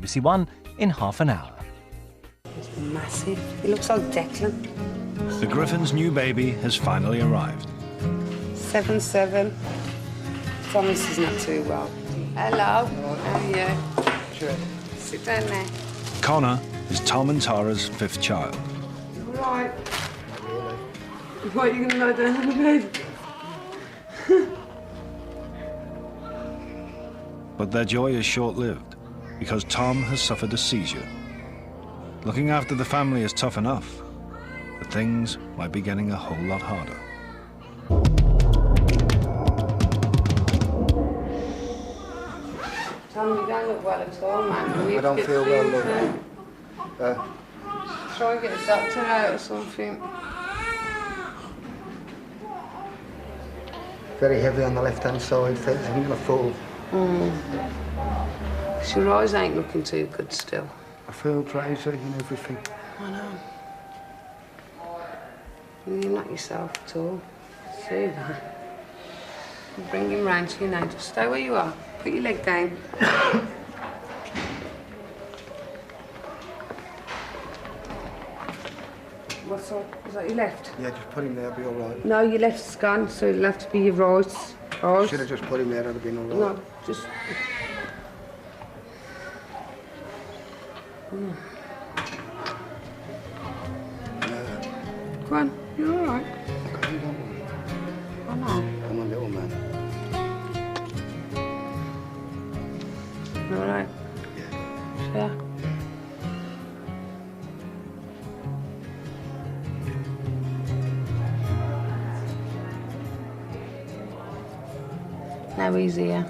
BBC One in half an hour. It's massive. He looks like Declan. The Griffin's new baby has finally arrived. 7-7. Thomas is not too well. Hello. How are you? Sure. Sit down there. Connor is Tom and Tara's 5th child. Right. What, are you going to lie down on the bed? But their joy is short-lived because Tom has suffered a seizure. Looking after the family is tough enough, but things might be getting a whole lot harder. Tom, you don't look well at all, man. I don't feel well, love. Try and get a doctor out or something. Very heavy on the left-hand side, feels like I'm gonna fall. Your eyes ain't looking too good still. I feel crazy and everything. I know. You're not yourself at all. See that? I'll bring him round to you now. Just stay where you are. Put your leg down. What's up? Is that your left? Yeah, just put him there, be all right. No, your left's gone, so it'll have to be your right. Right. Should have just put him there, that'd have been all right. No, just... Go on, you're all right. Okay, don't worry. I know. Come on, little man. You all right? Yeah. Now he's here.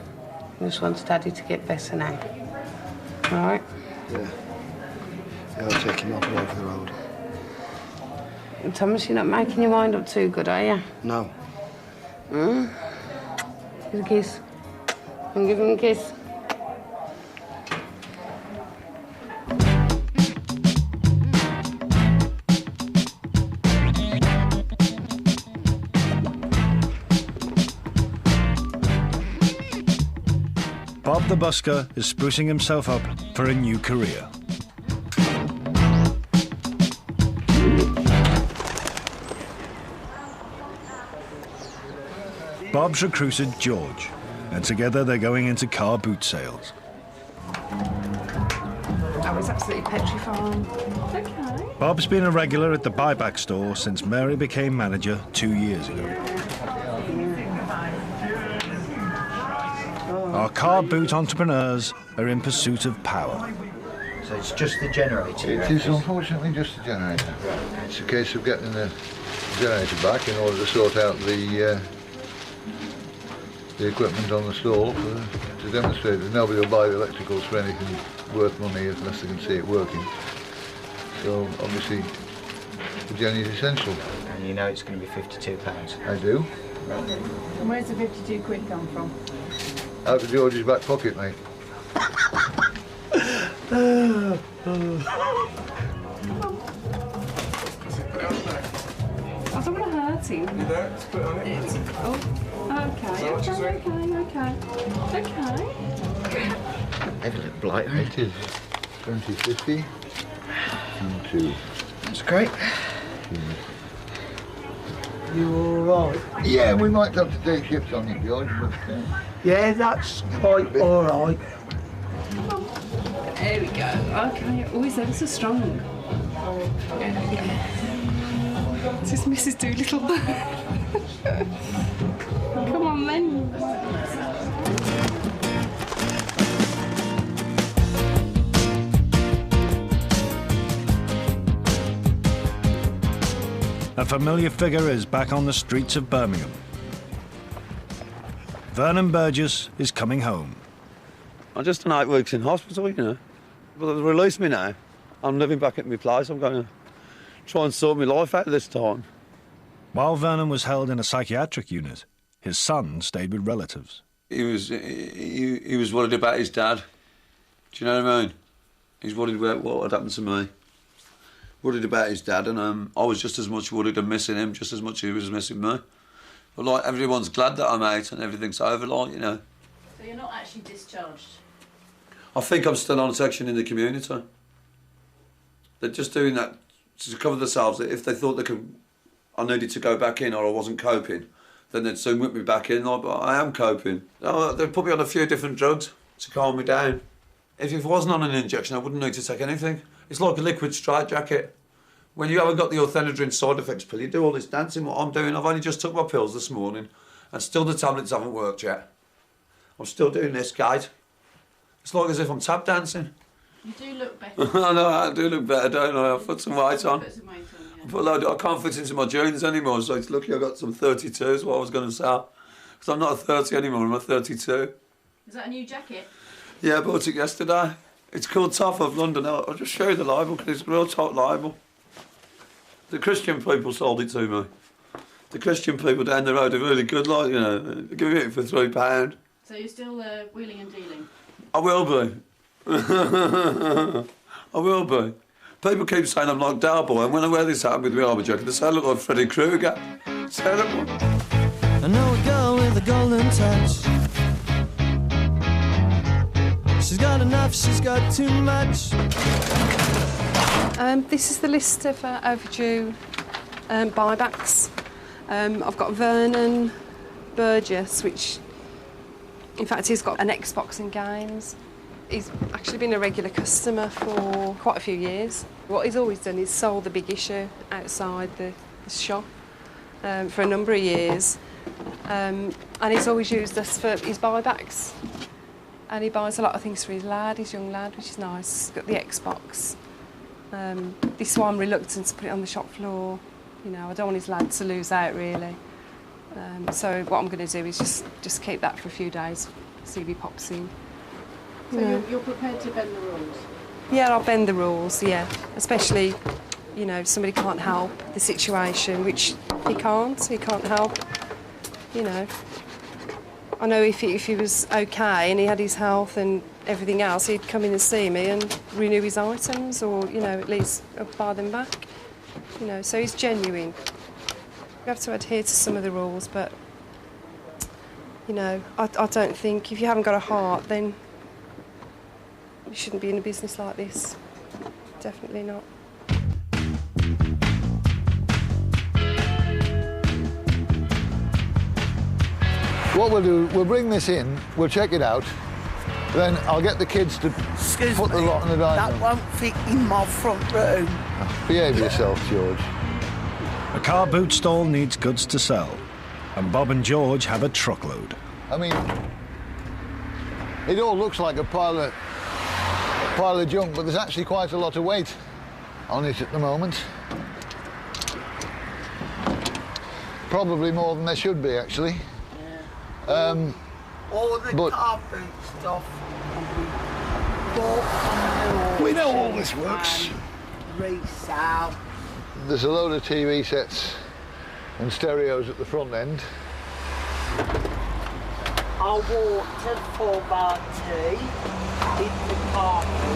He just wants Daddy to get better now. All right? Yeah. Yeah, I'll take him up over the road. Thomas, you're not making your mind up too good, are you? No. Give a kiss. And give him a kiss. Bob the busker is sprucing himself up for a new career. Bob's recruited George, and together they're going into car boot sales. I was absolutely petrified. Okay. Bob's been a regular at the buyback store since Mary became manager 2 years ago. Our car boot entrepreneurs are in pursuit of power. So it's just the generator? It is unfortunately just the generator. It's a case of getting the generator back in order to sort out the equipment on the stall to demonstrate that nobody will buy the electricals for anything worth money unless they can see it working. So obviously the Jenny is essential. And you know it's going to be £52. I do. And where's the 52 quid come from? Out of George's back pocket, mate. I don't want to hurt him. You don't? Just put it on it. Oh, okay. Heavy little blighter. It is 2050 and 2. That's great. You all right? Yeah, we might have to take shifts on it, George, but Yeah, that's quite all right. There we go. Okay. Oh, he's ever so strong. This is Mrs. Doolittle. Come on, then. A familiar figure is back on the streets of Birmingham. Vernon Burgess is coming home. I'm just done 8 weeks in hospital, you know. But they've released me now. I'm living back at my place. I'm going to try and sort my life out this time. While Vernon was held in a psychiatric unit, his son stayed with relatives. He was worried about his dad. Do you know what I mean? He's worried about what had happened to me. Worried about his dad, and I was just as much worried and missing him, just as much as he was missing me. But like everyone's glad that I'm out and everything's over, like, you know. So you're not actually discharged? I think I'm still on section in the community. They're just doing that to cover themselves. If they thought I needed to go back in or I wasn't coping, then they'd soon whip me back in. Like, but I am coping. They've put me on a few different drugs to calm me down. If it wasn't on an injection, I wouldn't need to take anything. It's like a liquid straitjacket. When you haven't got the orthenadrine side effects pill, you do all this dancing. What I'm doing, I've only just took my pills this morning, and still the tablets haven't worked yet. I'm still doing this, Kate. It's like as if I'm tap dancing. You do look better. I know, I do look better, don't I? I've put some weight on. Put some weight on, yeah. I can't fit into my jeans anymore, so it's lucky I got some 32s, what I was going to say. Because I'm not a 30 anymore, I'm a 32. Is that a new jacket? Yeah, I bought it yesterday. It's called Top of London. I'll just show you the label, because it's a real top label. The Christian people sold it to me. The Christian people down the road are really good, like, you know, they give it for £3. So you're still wheeling and dealing? I will be. I will be. People keep saying I'm like Dalboy, and when I wear this hat with my armour jacket, they say I look like Freddy Krueger. It's terrible. I know a girl with a golden touch. She's got enough, she's got too much. This is the list of overdue buybacks. I've got Vernon Burgess, which, in fact, he's got an Xbox and games. He's actually been a regular customer for quite a few years. What he's always done is sold the big issue outside the shop for a number of years. And he's always used us for his buybacks. And he buys a lot of things for his young lad, which is nice. He's got the Xbox. This is why I'm reluctant to put it on the shop floor. You know, I don't want his lad to lose out, really. So what I'm going to do is just keep that for a few days, see if he pops in. So you're prepared to bend the rules? Yeah, I'll bend the rules, yeah. Especially, you know, if somebody can't help the situation, which he can't help, you know. I know if he was okay and he had his health and everything else, he'd come in and see me and renew his items or, you know, at least buy them back. You know, so he's genuine. We have to adhere to some of the rules, but, you know, I don't think if you haven't got a heart, then you shouldn't be in a business like this. Definitely not. What we'll do, we'll bring this in, we'll check it out, then I'll get the kids to put the lot in the dining room. That won't fit in my front room. Behave yourself, George. A car boot stall needs goods to sell, and Bob and George have a truckload. I mean, it all looks like a pile of junk, but there's actually quite a lot of weight on it at the moment. Probably more than there should be, actually. Yeah. All the carpet stuff will be bought from the we know all this works. Resale. There's a load of TV sets and stereos at the front end. I water for my tea in the carpet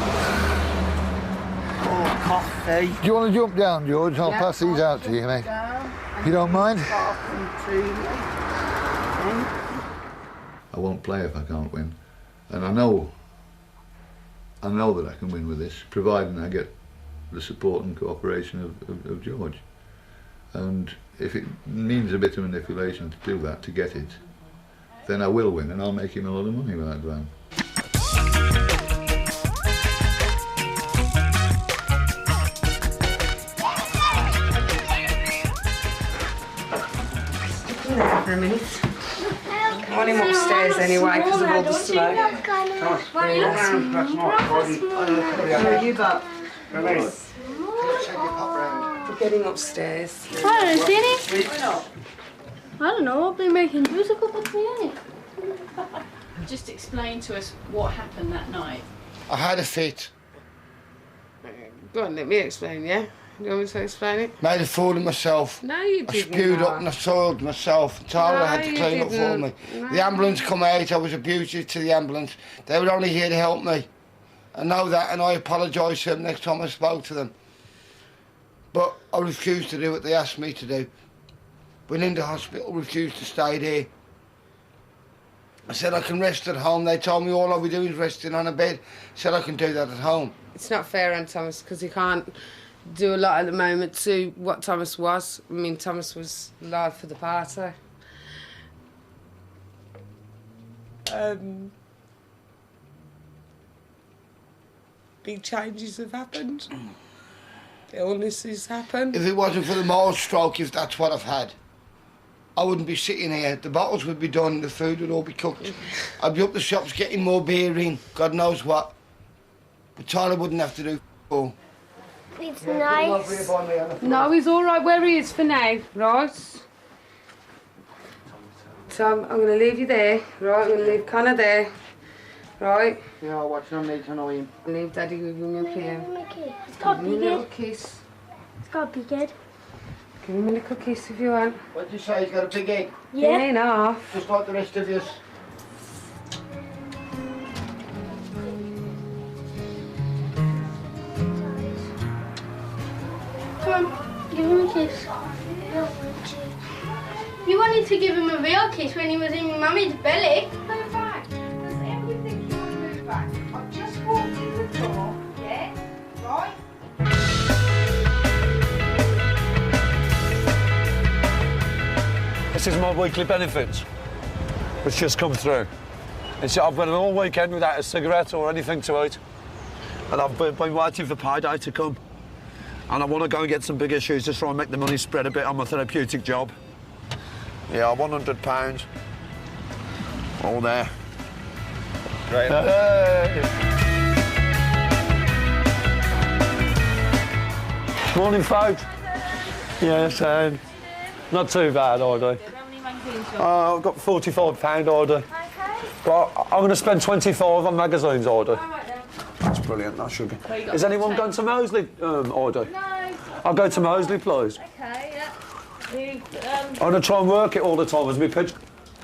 or coffee. Do you want to jump down, George? I'll pass these out to you, mate. If you don't mind. I won't play if I can't win. And I know that I can win with this, providing I get the support and cooperation of George. And if it means a bit of manipulation to do that, to get it, then I will win and I'll make him a lot of money with that van. For a minute. I want him upstairs anyway because of all the smoke. You got. We're getting upstairs. I don't see any. I don't know. I've been making musical with me, ain't it? Just explain to us what happened that night. I had a fit. Go on, let me explain, yeah? You want me to explain it? Made a fool of myself. No, you I didn't. spewed up and I soiled myself. Tyler had to clean up for me. No. The ambulance come out. I was abusive to the ambulance. They were only here to help me. I know that, and I apologise to them next time I spoke to them. But I refused to do what they asked me to do. Went into hospital, refused to stay there. I said I can rest at home. They told me all I'll be doing is resting on a bed. I said I can do that at home. It's not fair on Thomas because he can't do a lot at the moment to what Thomas was. I mean, Thomas was live for the party. Big changes have happened. Illnesses happen. If it wasn't for the mild stroke, if that's what I've had, I wouldn't be sitting here. The bottles would be done, the food would all be cooked. I'd be up the shops getting more beer in, God knows what. But Tyler wouldn't have to do all. It's nice. No, he's all right where he is for now, right? Tom, I'm going to leave you there, right? I'm going to leave Connor there, right? Yeah, I'll watch him, need to know him. Leave Daddy with him up here. It's got to Give him be a little good. kiss. It's got to be good. Give him a little kiss if you want. What did you say? He's got a big egg? Yeah. Ain't half. Just like the rest of you. Come on, give him a kiss. You wanted to give him a real kiss when he was in your mummy's belly. Move back. Does everything you want to move back? I've just walked in the door, yeah? Right? This is my weekly benefits, which just come through. It's, I've been all weekend without a cigarette or anything to eat. And I've been waiting for payday to come. And I want to go and get some bigger shoes to try and make the money spread a bit on my therapeutic job. Yeah, £100. All there. Great. Morning, folks. Yes, not too bad, I've got £45 order. But I'm going to spend 25 on magazines order. That's brilliant, that should be. Is anyone going to Moseley order? No. I'll go to Moseley, please. Okay, yeah. I'm going to try and work it all the time as me pitch.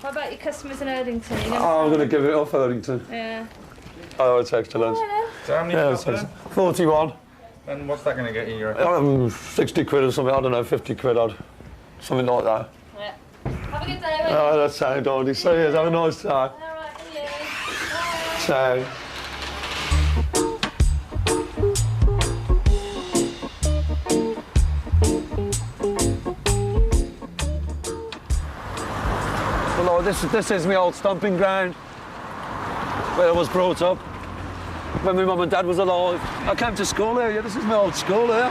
What about your customers in Erdington? Oh, I'm going to give it off Erdington. Yeah. Oh, it's excellent. So how many Yeah, you got 41. And what's that going to get you? You reckon? 60 quid or something, I don't know, 50 quid odd. Something like that. Yeah. Have a good day. Oh, that's sound, Dodie. See you, have a nice time. All right, see you. So. Well, this is my old stomping ground, where I was brought up, when my mum and dad was alive. I came to school here, yeah, this is my old school here.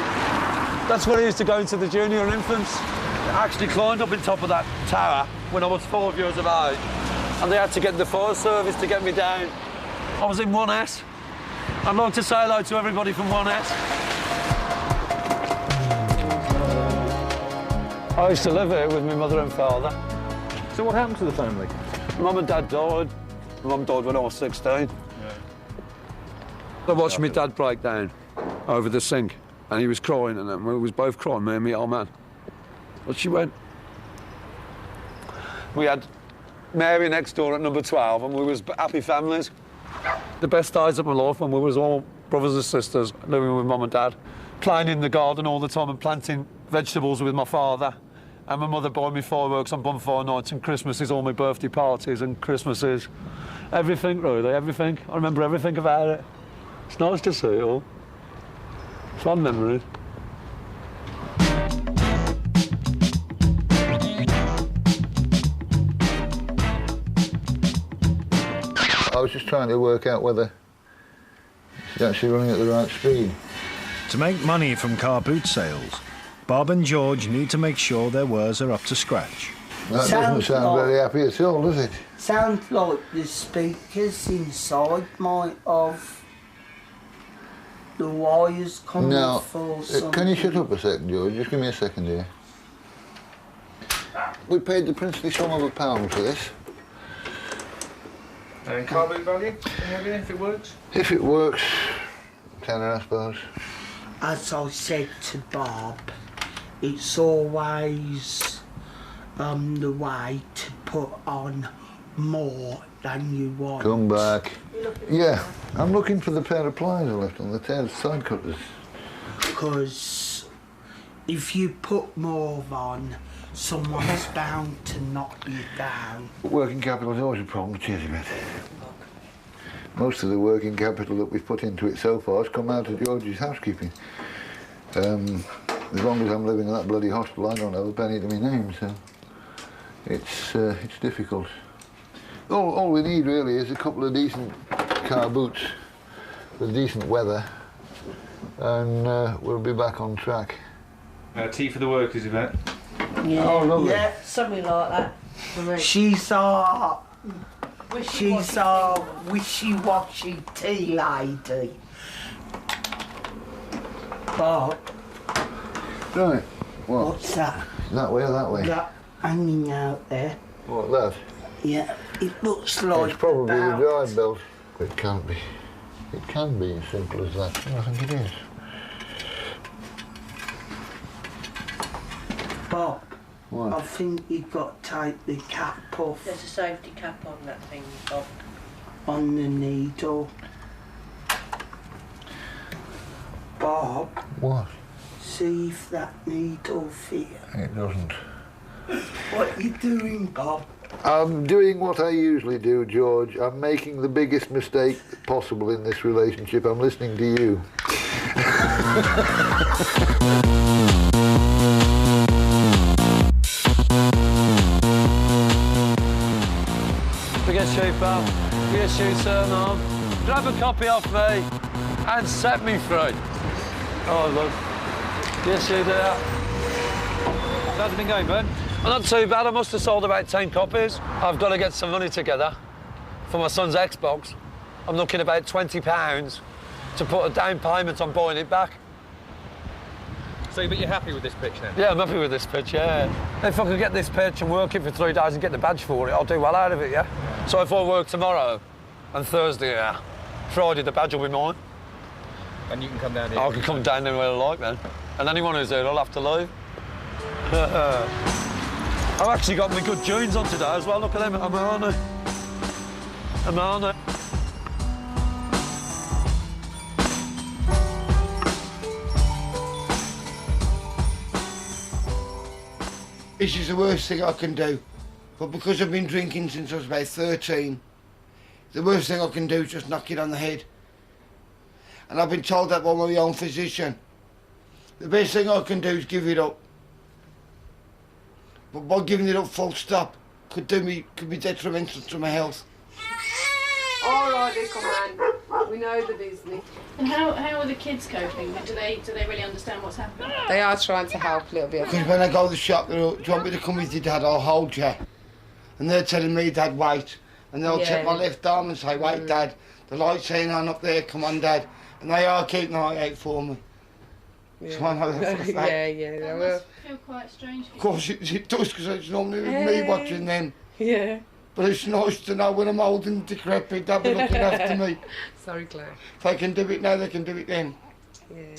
That's where I used to go into the junior infants. I actually climbed up on top of that tower when I was 4 years of age, and they had to get the fire service to get me down. I was in 1S. I'd like to say hello to everybody from 1S. I used to live here with my mother and father. So what happened to the family? Mum and dad died. My mum died when I was 16. I watched my dad break down over the sink, and he was crying, and then we was both crying, me and my old man. But she went. We had Mary next door at number 12, and we was happy families. The best days of my life when we was all brothers and sisters living with mum and dad, playing in the garden all the time and planting vegetables with my father. And my mother bought me fireworks on bonfire nights and Christmases, all my birthday parties and Christmases. Everything, really, everything. I remember everything about it. It's nice to see it all. Fun memories. I was just trying to work out whether she's actually running at the right speed. To make money from car boot sales, Bob and George need to make sure their wares are up to scratch. That doesn't sound very happy at all, does it? Sounds like the speakers inside might have the wires coming off or something. Can you shut up a sec, George? Just give me a second here. We paid the princely sum of £1 for this. And car boot value? Maybe if it works? If it works, tenner, I suppose. As I said to Bob, it's always the way to put on more than you want. Come back. Yeah, I'm looking for the pair of pliers I left on the tail side cutters. Because if you put more on, someone's bound to knock you down. Working capital is always a problem, cheers a bit. Most of the working capital that we've put into it so far has come out of George's housekeeping. As long as I'm living in that bloody hostel, I don't have a penny to my name, so it's difficult. All we need really is a couple of decent car boots with decent weather, and we'll be back on track. Tea for the workers, Yvette. Yeah, oh, lovely. Yeah, something like that. She's our wishy-washy tea lady. Bob. Right. What? What's that? That way or that way? That hanging out there. What, that? Yeah, it looks like It's probably the about- drive belt. It can't be. It can be as simple as that. I think it is. Bob, What? I think you've got to take the cap off There's a safety cap on that thing, Bob. on the needle. Bob, What? see if that needle fits. It doesn't. What are you doing, Bob? I'm doing what I usually do, George. I'm making the biggest mistake possible in this relationship. I'm listening to you. Forget you, pal. Forget you, sir, no. Grab a copy off me and set me free. Oh, look. Yes, you do. How's it been going, Ben? Well, not too bad. I must have sold about 10 copies. I've got to get some money together for my son's Xbox. I'm looking about £20 to put a down payment on buying it back. So, but you're happy with this pitch now? Yeah, I'm happy with this pitch, yeah. If I could get this pitch and work it for 3 days and get the badge for it, I'll do well out of it, yeah? So if I work tomorrow and Thursday, yeah, Friday the badge will be mine. And you can come down here? I can come down anywhere I like then. And anyone who's there, I'll have to leave. I've actually got my good jeans on today as well. Look at them. I'm on it. I'm on it. This is the worst thing I can do. But because I've been drinking since I was about 13, the worst thing I can do is just knock it on the head. And I've been told that by my own physician. The best thing I can do is give it up. But by giving it up full stop could be detrimental to my health. All right, little man. We know the business. And how are the kids coping? Do they really understand what's happening? They are trying to help a little bit. Because when I go to the shop, they'll, do you want me to come with you, Dad? I'll hold you. And they're telling me, Dad, wait. And they'll take my left arm and say, wait, Dad. The light's saying on up there, come on, Dad. And they are keeping an eye out for me. Yeah. So I know that for a fact. They That will. must feel quite strange for you. Of course it does, because it's normally me watching them. Yeah. But it's nice to know when I'm old and decrepit, they'll be looking after me. Sorry, Claire. If they can do it now, they can do it then. Yeah.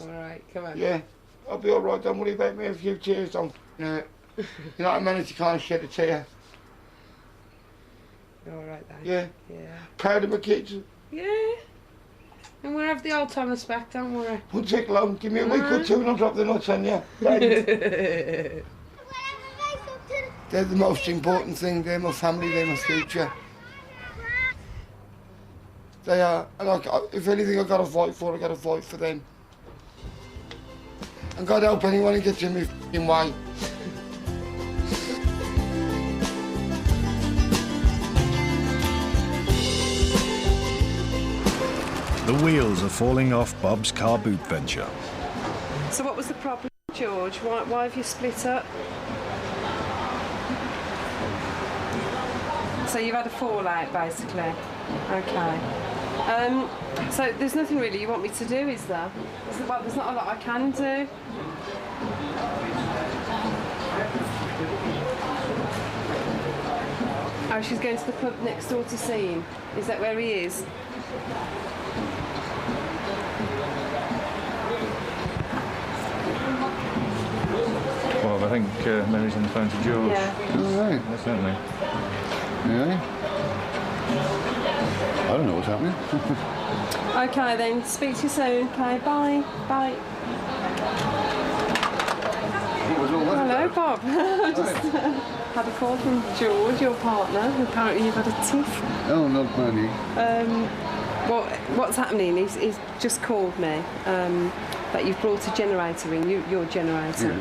All right, come on. Yeah, I'll be all right, don't worry about me. A few tears don't. You know what I mean? You can't shed a tear. You're all right, then. Yeah. Yeah. Proud of my kids. Yeah. And we'll have the old Thomas back, don't worry. Won't take long. Give me a week or two and I'll drop the nuts on you. They're the most important thing. They're my family, they're my future. They are. And if anything I've got to fight for, I've got to fight for them. And God help anyone who gets in my f***ing way. The wheels are falling off Bob's car boot venture. So what was the problem, George? Why have you split up? So you've had a fallout, basically. Okay. So there's nothing really you want me to do, is there? There's not a lot I can do. Oh, she's going to the pub next door to see him. Is that where he is? Well, I think Mary's on the phone to George. Yeah. All right. Certainly. Really? I don't know what's happening. Okay then, speak to you soon. Okay, bye. Bye. What was all that Hello, about? Bob. I just had a call from George, your partner. Apparently you've had a tiff. Oh, not money. What's happening? He's just called me that you've brought a generator in, your generator. Yeah.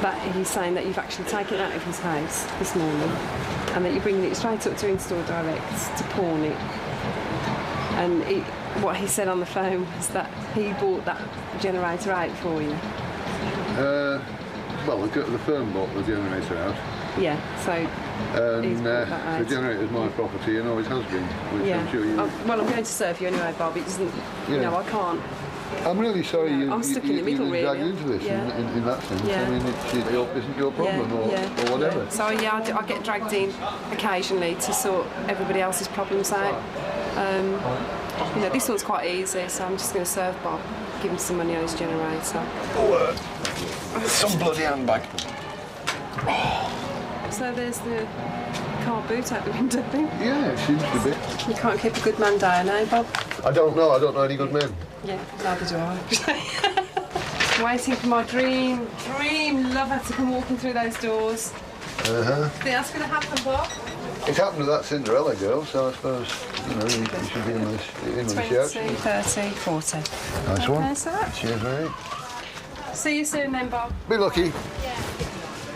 That he's saying that you've actually taken it out of his house this morning and that you're bringing it straight up to In-Store Direct to pawn it. And what he said on the phone was that he bought that generator out for you. Well, the firm bought the generator out. Yeah, so he's bought that out. The generator's my property and always has been, which I'm sure you... Well, I'm going to serve you anyway, Bob. It doesn't... You know, I can't... I'm really sorry I'm stuck in the middle, really. Dragged into this in that sense. Yeah. I mean, it isn't your problem or whatever. Yeah. So, yeah, I get dragged in occasionally to sort everybody else's problems out. You know, this one's quite easy, so I'm just going to serve Bob, give him some money on his generator. Some bloody handbag. So there's the car boot out the window thing. Yeah, it seems to be. You can't keep a good man down, eh, Bob? I don't know any good men. Yeah, neither do I. Waiting for my dream lover to come walking through those doors. Think that's going to happen, Bob? It happened to that Cinderella girl, so I suppose, you know, you should be in with a shout. 20, 30, 40. Nice one. Okay, sir. Cheers, mate. See you soon then, Bob. Be lucky. Yeah.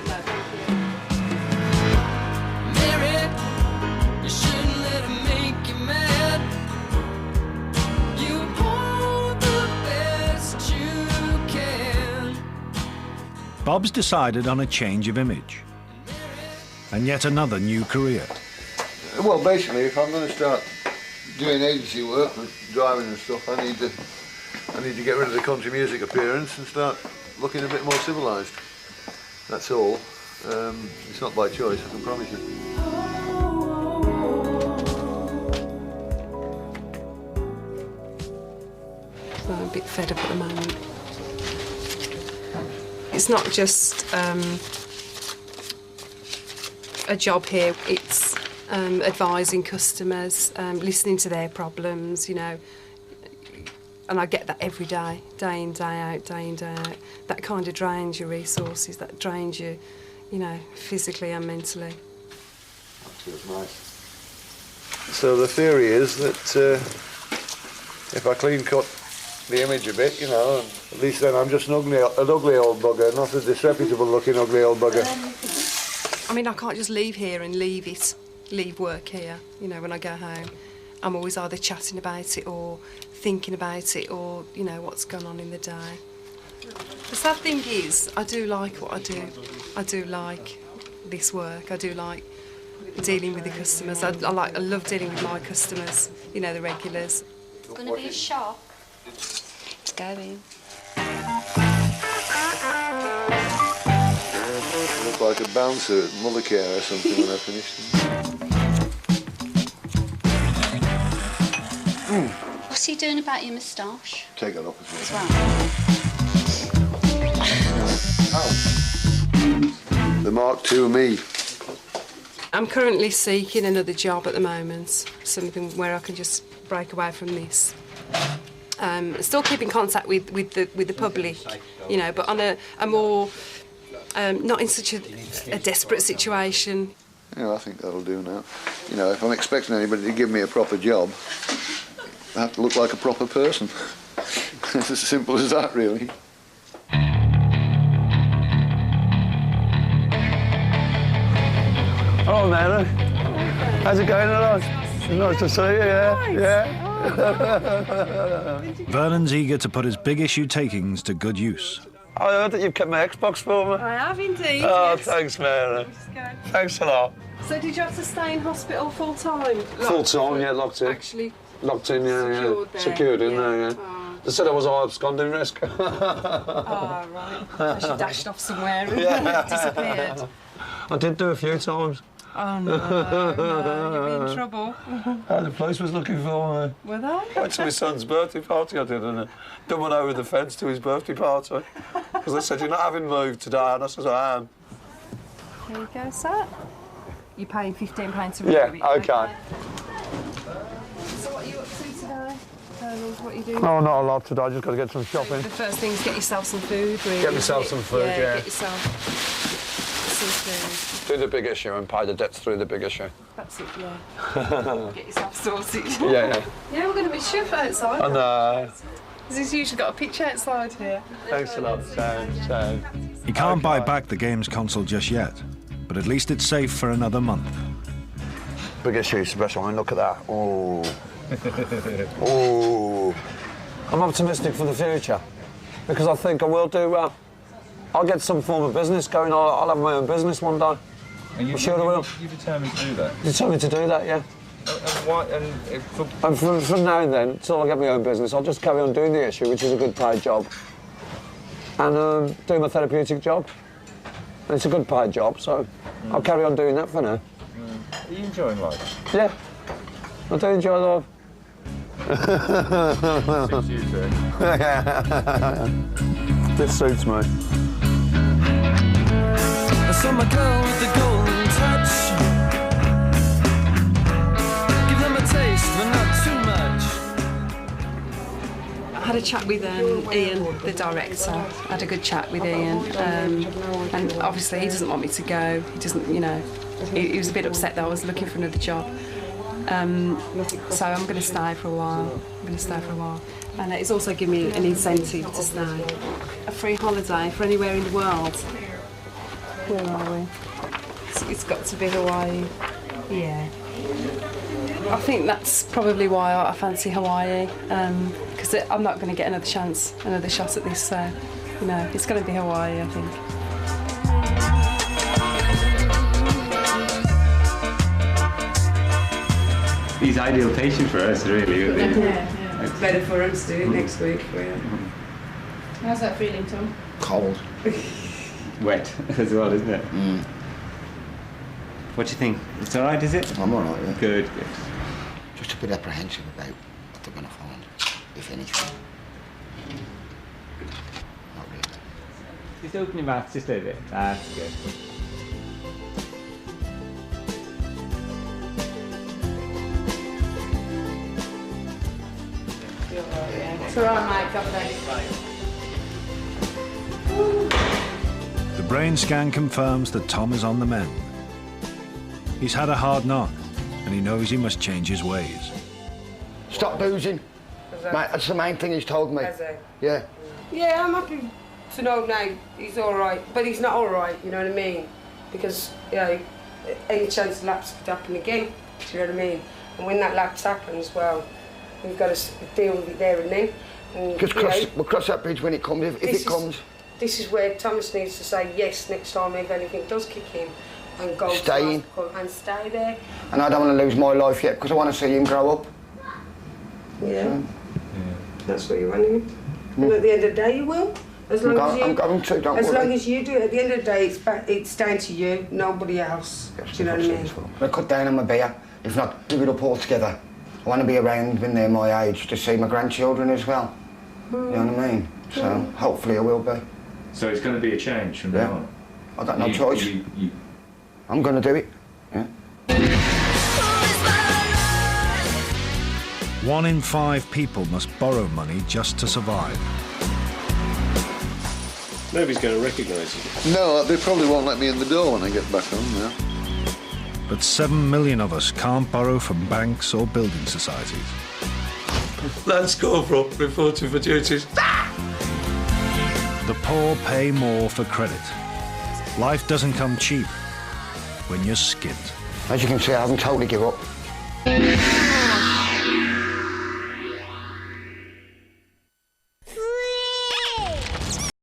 No, thank you. Mary, you shouldn't let him make you mad. You want the best you can. Bob's decided on a change of image and yet another new career. Well, basically, if I'm going to start doing agency work with driving and stuff, I need to get rid of the country music appearance and start looking a bit more civilised. That's all. It's not by choice, I can promise you. I'm a bit fed up at the moment. It's not just a job here, it's advising customers, listening to their problems, you know, and I get that every day, day in, day out, day in, day out. That kind of drains your resources, that drains you, you know, physically and mentally. That's nice. So the theory is that if I clean cut the image a bit, you know, at least then I'm just an ugly old bugger, not a disreputable looking ugly old bugger. I mean, I can't just leave here and leave work here, you know, when I go home. I'm always either chatting about it or thinking about it or, you know, what's going on in the day. The sad thing is, I do like what I do. I do like this work. I do like dealing with the customers. I love dealing with my customers, you know, the regulars. It's going to be a shock. It's going. Look like a bouncer at Mothercare or something when I finished. What's he doing about your moustache? Take that off As well. The Mark II me. I'm currently seeking another job at the moment, something where I can just break away from this. Still keep in contact with the public, you know, but on a more not in such a desperate situation. Yeah, I think that'll do now. You know, if I'm expecting anybody to give me a proper job, I have to look like a proper person. It's as simple as that, really. Hello, Mary. How's it going, alright? Nice to see you, yeah? Vernon's eager to put his big issue takings to good use. I heard that you've kept my Xbox for me. I have indeed. Oh, yes. thanks, Mary. Thanks a lot. So did you have to stay in hospital full time? Full time, yeah, locked in. Actually, locked in, yeah. Secured in there, yeah. Oh. They said I was a high absconding risk. Oh, right. She dashed off somewhere and disappeared. I did do a few times. Oh, no, you'd be in trouble. The police was looking for me. Were they? Went to my son's birthday party, I did, and done one over the fence to his birthday party. Because they said, you're not having moved today, and I said, I am. There you go, sir. You're paying £15 to remove it. Yeah, OK. So what are you up to today? What are you doing? Oh, not a lot today. I just got to get some shopping. The first thing is get yourself some food, really. Get myself some food, yeah. Get yourself some food. Do the big issue and pay the debts through the big issue. That's it, yeah. Get yourself sorted. Yeah. Yeah, we're going to miss you outside. I know. He's usually got a picture outside here. Thanks a lot, so. He can't buy back the games console just yet, but at least it's safe for another month. Big issue, special. I mean, look at that. Oh. Oh. I'm optimistic for the future because I think I will do well. I'll get some form of business going. I'll have my own business one day. And I'm sure I will. You're determined to do that? Determined to do that, yeah. And why? And from now and then, until I get my own business, I'll just carry on doing the issue, which is a good paid job, and do my therapeutic job. And it's a good paid job, so I'll carry on doing that for now. Are you enjoying life? Yeah, I do enjoy life. Suits you too. This suits me. I saw my girl with the golden touch. Give them a taste, but not too much. I had a chat with Ian, the director. I had a good chat with Ian, and obviously he doesn't want me to go. He doesn't, you know. He was a bit upset that I was looking for another job. So I'm going to stay for a while. And it's also given me an incentive to stay. A free holiday for anywhere in the world. Where are we? It's got to be Hawaii. Yeah. I think that's probably why I fancy Hawaii, because I'm not going to get another shot at this. So, you know, it's going to be Hawaii, I think. He's ideal patient for us, really. Yeah. It's better for him to do it next week for you. How's that feeling, Tom? Cold. Wet as well, isn't it? Mm. What do you think? It's all right, is it? I'm all right, yeah. Good. Just a bit apprehensive about what they're going to find, if anything. Not really. Just open your mouth just a little bit. That's good. It's all right, mate. The brain scan confirms that Tom is on the mend. He's had a hard knock, and he knows he must change his ways. Stop boozing. Mate, that's the main thing he's told me. Yeah. Yeah, I'm happy to know now he's all right, but he's not all right, you know what I mean? Because, you know, any chance the lapse could happen again, do you know what I mean? And when that lapse happens, well, we've got to deal with it there and then. Just we'll cross that bridge when it comes, if it comes. This is where Thomas needs to say yes next time if anything does kick in and go Staying. and stay there. And I don't want to lose my life yet because I want to see him grow up. Yeah. So. That's what you want him. And at the end of the day, you will. As long as you, I'm going to, don't as worry. long as you do it, at the end of the day, it's down to you, nobody else. Yes, do you know what I mean? I cut down on my beer, if not, give it up altogether. I want to be around when they're my age to see my grandchildren as well. You know what I mean? So hopefully I will be. So it's going to be a change from now on? I got no choice. I'm going to do it. Yeah. 1 in 5 people must borrow money just to survive. Nobody's going to recognise you. No, they probably won't let me in the door when I get back home now. But 7 million of us can't borrow from banks or building societies. Let's go for reporting for duties. The poor pay more for credit. Life doesn't come cheap when you're skint. As you can see, I haven't totally given up.